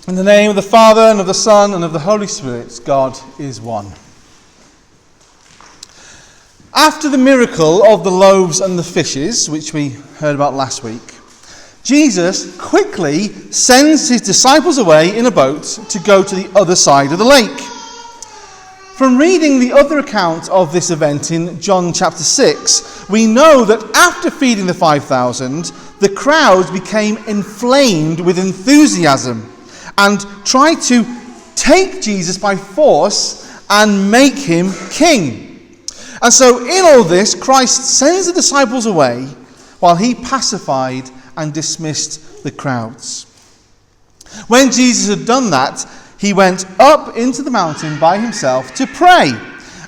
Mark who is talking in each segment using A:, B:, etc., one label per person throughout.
A: In the name of the Father, and of the Son, and of the Holy Spirit, God is one. After the miracle of the loaves and the fishes, which we heard about last week, Jesus quickly sends his disciples away in a boat to go to the other side of the lake. From reading the other account of this event in John chapter 6, we know that after feeding the 5,000, the crowds became inflamed with enthusiasm and tried to take Jesus by force and make him king. And so in all this, Christ sends the disciples away while he pacified and dismissed the crowds. When Jesus had done that, he went up into the mountain by himself to pray,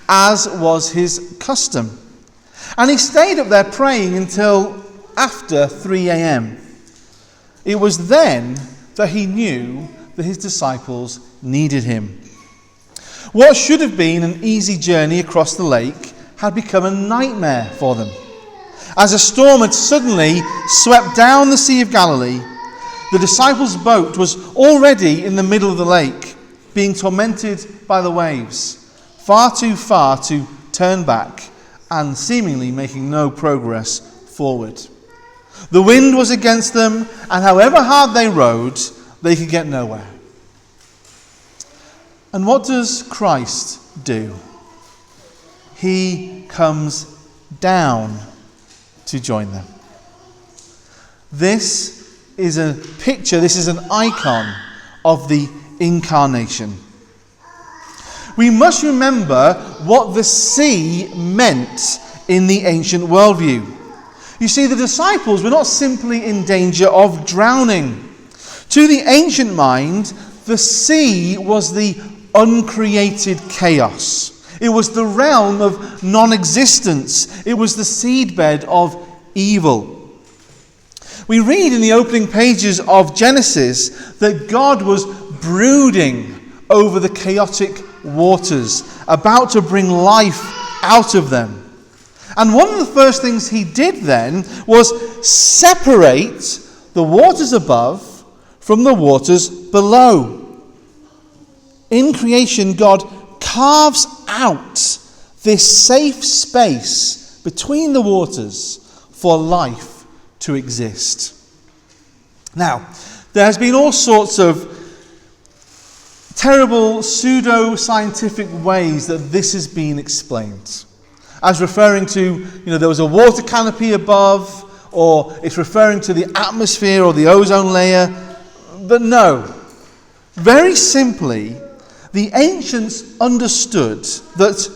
A: as was his custom. And he stayed up there praying until after 3 a.m. It was then that he knew that his disciples needed him. What should have been an easy journey across the lake had become a nightmare for them. As a storm had suddenly swept down the Sea of Galilee, the disciples' boat was already in the middle of the lake, being tormented by the waves, far too far to turn back and seemingly making no progress forward. The wind was against them, and however hard they rowed, they could get nowhere. And what does Christ do? He comes down to join them. This is a picture, this is an icon of the incarnation. We must remember what the sea meant in the ancient worldview. You see, the disciples were not simply in danger of drowning. To the ancient mind, the sea was the uncreated chaos. It was the realm of non-existence. It was the seedbed of evil. We read in the opening pages of Genesis that God was brooding over the chaotic waters, about to bring life out of them. And one of the first things he did then was separate the waters above from the waters below. In creation, God carves out this safe space between the waters for life to exist. Now, there has been all sorts of terrible pseudo-scientific ways that this has been explained. As referring to, there was a water canopy above, or it's referring to the atmosphere or the ozone layer. But no, very simply, the ancients understood that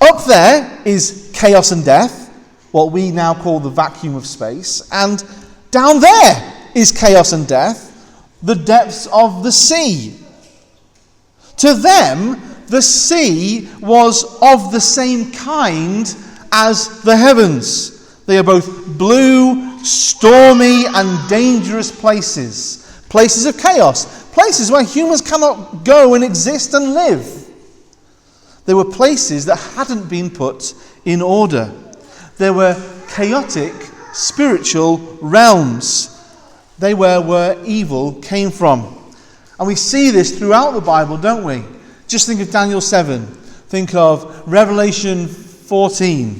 A: up there is chaos and death, what we now call the vacuum of space, and down there is chaos and death, the depths of the sea. To them, the sea was of the same kind as the heavens. They are both blue, stormy, and dangerous places. Places of chaos. Places where humans cannot go and exist and live. They were places that hadn't been put in order. They were chaotic spiritual realms. They were where evil came from. And we see this throughout the Bible, don't we? Just think of Daniel 7. Think of Revelation 13,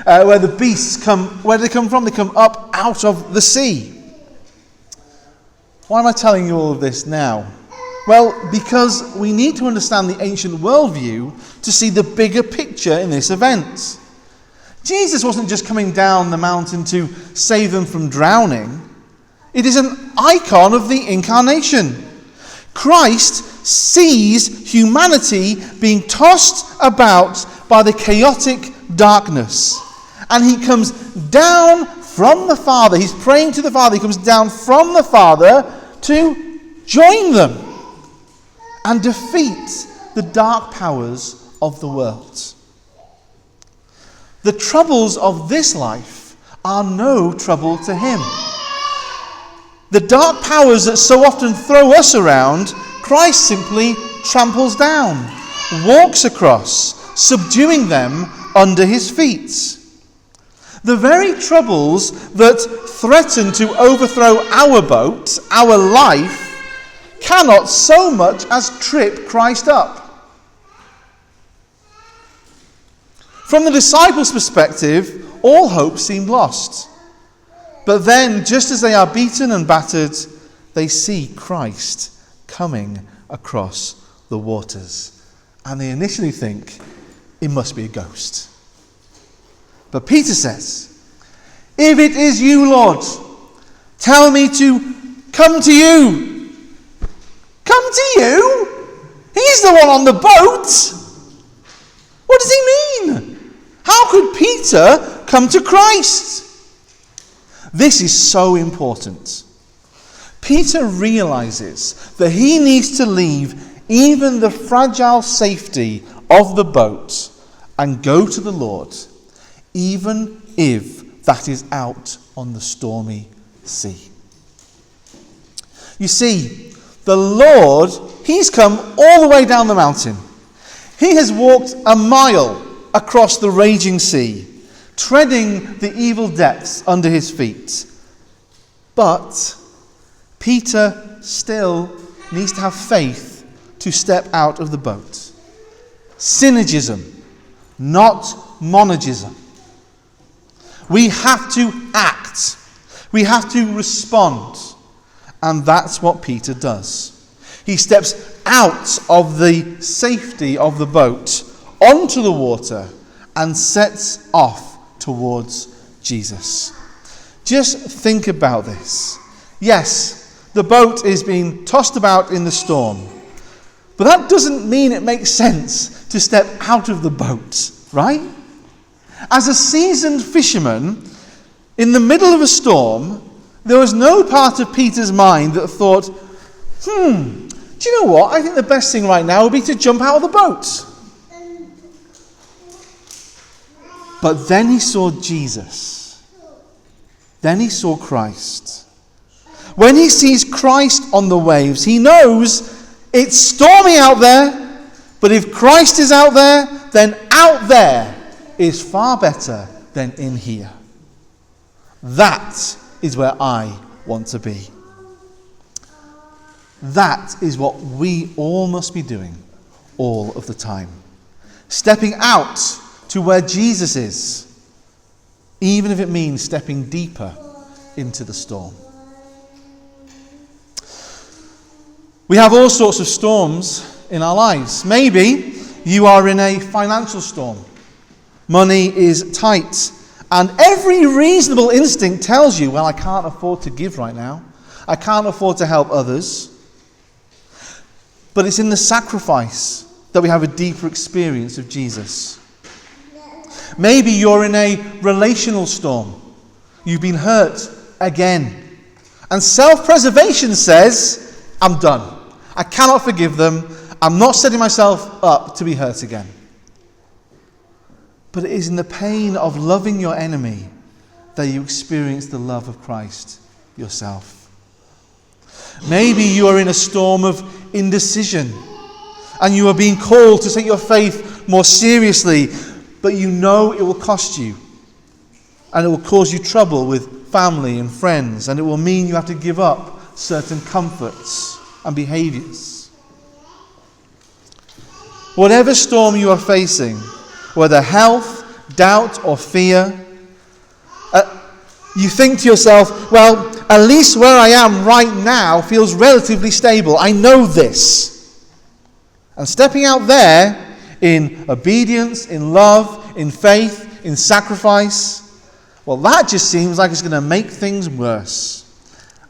A: where the beasts come. Where do they come from? They come up out of the sea. Why am I telling you all of this now? Well, because we need to understand the ancient worldview to see the bigger picture in this event. Jesus wasn't just coming down the mountain to save them from drowning. It is an icon of the incarnation. Christ sees humanity being tossed about by the chaotic darkness. And he comes down from the Father. He's praying to the Father. He comes down from the Father to join them and defeat the dark powers of the world. The troubles of this life are no trouble to him. The dark powers that so often throw us around, Christ simply tramples down, walks across, subduing them under his feet. The very troubles that threaten to overthrow our boat, our life, cannot so much as trip Christ up. From the disciples' perspective, all hope seemed lost. But then, just as they are beaten and battered, they see Christ coming across the waters. And they initially think, it must be a ghost. But Peter says, if it is you, Lord, tell me to come to you. Come to you? He's the one on the boat. What does he mean? How could Peter come to Christ? This is so important. Peter realizes that he needs to leave even the fragile safety of the boat and go to the Lord, even if that is out on the stormy sea. You see, the Lord, he's come all the way down the mountain. He has walked a mile across the raging sea, treading the evil depths under his feet. But Peter still needs to have faith to step out of the boat. Synergism, not monergism. We have to act. We have to respond. And that's what Peter does. He steps out of the safety of the boat onto the water and sets off towards Jesus. Just think about this. Yes, the boat is being tossed about in the storm, but that doesn't mean it makes sense to step out of the boat, right? As a seasoned fisherman, in the middle of a storm, there was no part of Peter's mind that thought, do you know what? I think the best thing right now would be to jump out of the boat. But then he saw Jesus. Then he saw Christ. When he sees Christ on the waves, he knows it's stormy out there, but if Christ is out there, then out there is far better than in here. That is where I want to be. That is what we all must be doing all of the time. Stepping out to where Jesus is, even if it means stepping deeper into the storm. We have all sorts of storms in our lives. Maybe you are in a financial storm. Money is tight. And every reasonable instinct tells you, well, I can't afford to give right now. I can't afford to help others. But it's in the sacrifice that we have a deeper experience of Jesus. Maybe you're in a relational storm. You've been hurt again. And self-preservation says, I'm done. I cannot forgive them. I'm not setting myself up to be hurt again. But it is in the pain of loving your enemy that you experience the love of Christ yourself. Maybe you are in a storm of indecision and you are being called to take your faith more seriously, but you know it will cost you and it will cause you trouble with family and friends, and it will mean you have to give up certain comforts and behaviors. Whatever storm you are facing, whether health, doubt, or fear, you think to yourself, well, at least where I am right now feels relatively stable. I know this. And stepping out there in obedience, in love, in faith, in sacrifice, well, that just seems like it's going to make things worse.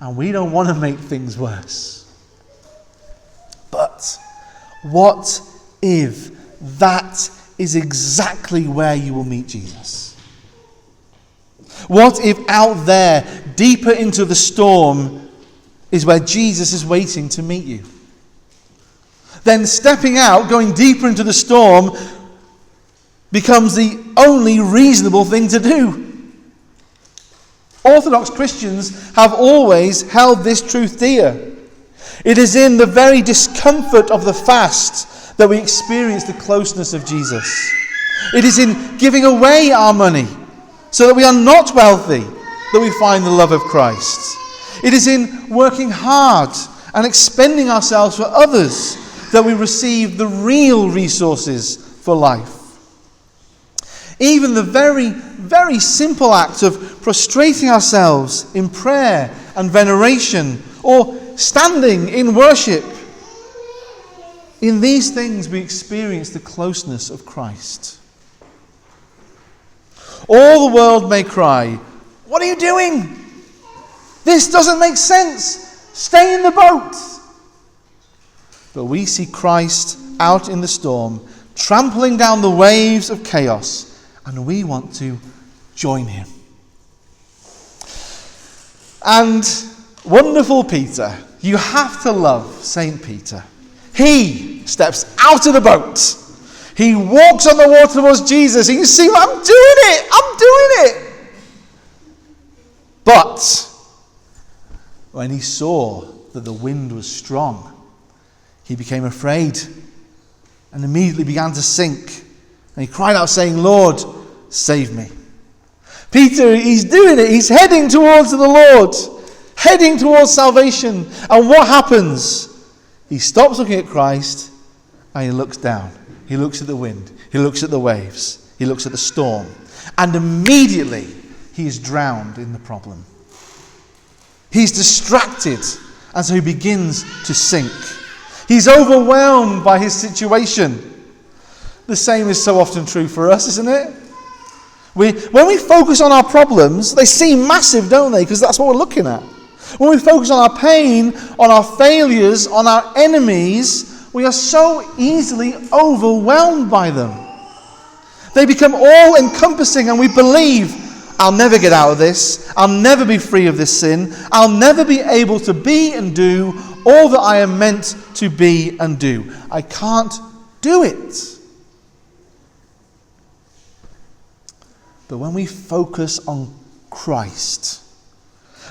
A: And we don't want to make things worse. But what if that is exactly where you will meet Jesus? What if out there, deeper into the storm, is where Jesus is waiting to meet you? Then stepping out, going deeper into the storm, becomes the only reasonable thing to do. Orthodox Christians have always held this truth dear. It is in the very discomfort of the fast that we experience the closeness of Jesus. It is in giving away our money so that we are not wealthy that we find the love of Christ. It is in working hard and expending ourselves for others, that we receive the real resources for life. Even the very, very simple act of prostrating ourselves in prayer and veneration, or standing in worship, in these things we experience the closeness of Christ. All the world may cry, "What are you doing? This doesn't make sense. Stay in the boat." But we see Christ out in the storm, trampling down the waves of chaos, and we want to join him. And wonderful Peter, you have to love St. Peter. He steps out of the boat. He walks on the water towards Jesus. And you see, I'm doing it. But when he saw that the wind was strong, he became afraid and immediately began to sink. And he cried out saying, "Lord, save me." Peter, he's doing it. He's heading towards the Lord, heading towards salvation. And what happens? He stops looking at Christ and he looks down. He looks at the wind. He looks at the waves. He looks at the storm. And immediately he is drowned in the problem. He's distracted, and so he begins to sink. He's overwhelmed by his situation. The same is so often true for us, isn't it? When we focus on our problems, they seem massive, don't they? Because that's what we're looking at. When we focus on our pain, on our failures, on our enemies, we are so easily overwhelmed by them. They become all-encompassing, and we believe, I'll never get out of this. I'll never be free of this sin. I'll never be able to be and do all that I am meant to be and do. I can't do it. But when we focus on Christ,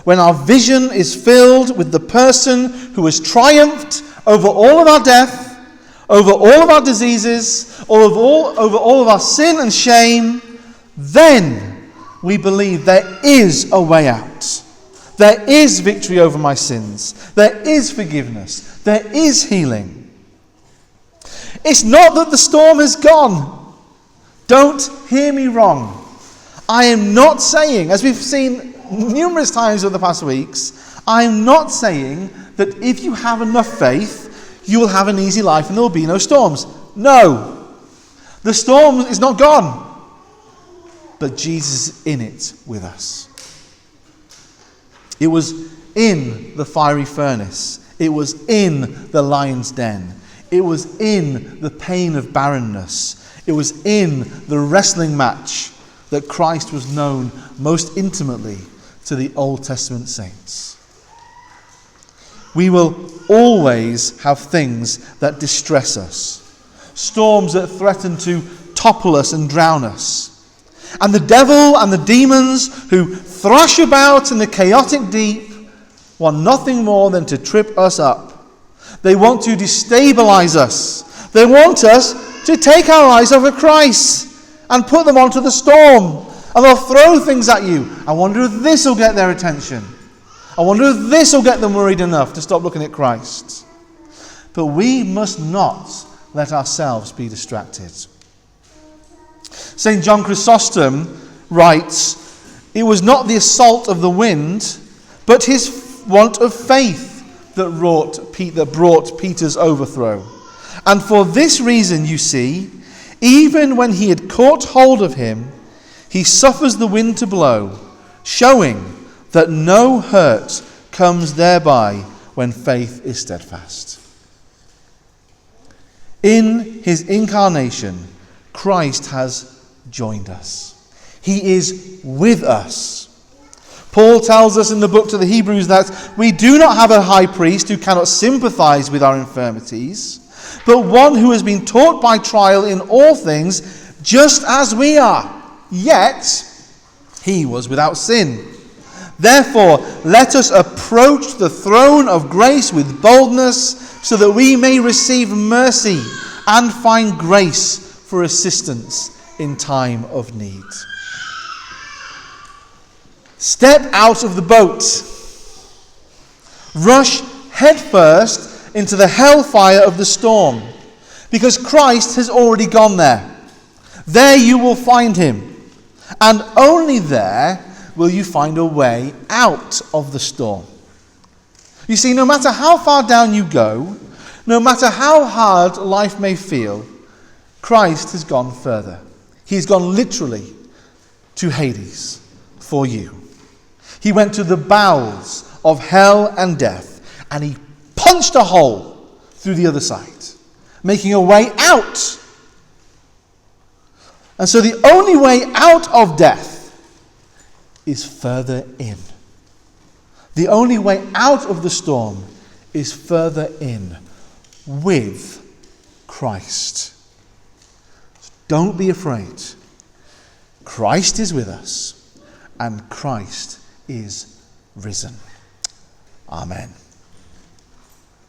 A: when our vision is filled with the person who has triumphed over all of our death, over all of our diseases, over all of our sin and shame, then we believe there is a way out. There is victory over my sins. There is forgiveness. There is healing. It's not that the storm is gone. Don't hear me wrong. I am not saying, as we've seen numerous times over the past weeks, I'm not saying that if you have enough faith, you will have an easy life and there will be no storms. No. The storm is not gone. But Jesus is in it with us. It was in the fiery furnace. It was in the lion's den. It was in the pain of barrenness. It was in the wrestling match that Christ was known most intimately to the Old Testament saints. We will always have things that distress us, storms that threaten to topple us and drown us. And the devil and the demons who thrash about in the chaotic deep want nothing more than to trip us up. They want to destabilize us. They want us to take our eyes off of Christ and put them onto the storm. And they'll throw things at you. I wonder if this will get their attention. I wonder if this will get them worried enough to stop looking at Christ. But we must not let ourselves be distracted. St. John Chrysostom writes, "It was not the assault of the wind, but his want of faith that brought Peter's overthrow. And for this reason, you see, even when he had caught hold of him, he suffers the wind to blow, showing that no hurt comes thereby when faith is steadfast." In his incarnation, Christ has joined us. He is with us. Paul tells us in the book to the Hebrews that we do not have a high priest who cannot sympathize with our infirmities, but one who has been taught by trial in all things, just as we are. Yet he was without sin. Therefore, let us approach the throne of grace with boldness, so that we may receive mercy and find grace for assistance in time of need. Step out of the boat. Rush headfirst into the hellfire of the storm, because Christ has already gone there. There you will find him, and only there will you find a way out of the storm. You see, no matter how far down you go, no matter how hard life may feel, Christ has gone further. He's gone literally to Hades for you. He went to the bowels of hell and death, and he punched a hole through the other side, making a way out. And so the only way out of death is further in. The only way out of the storm is further in with Christ. So don't be afraid. Christ is with us, and Christ is risen. Amen.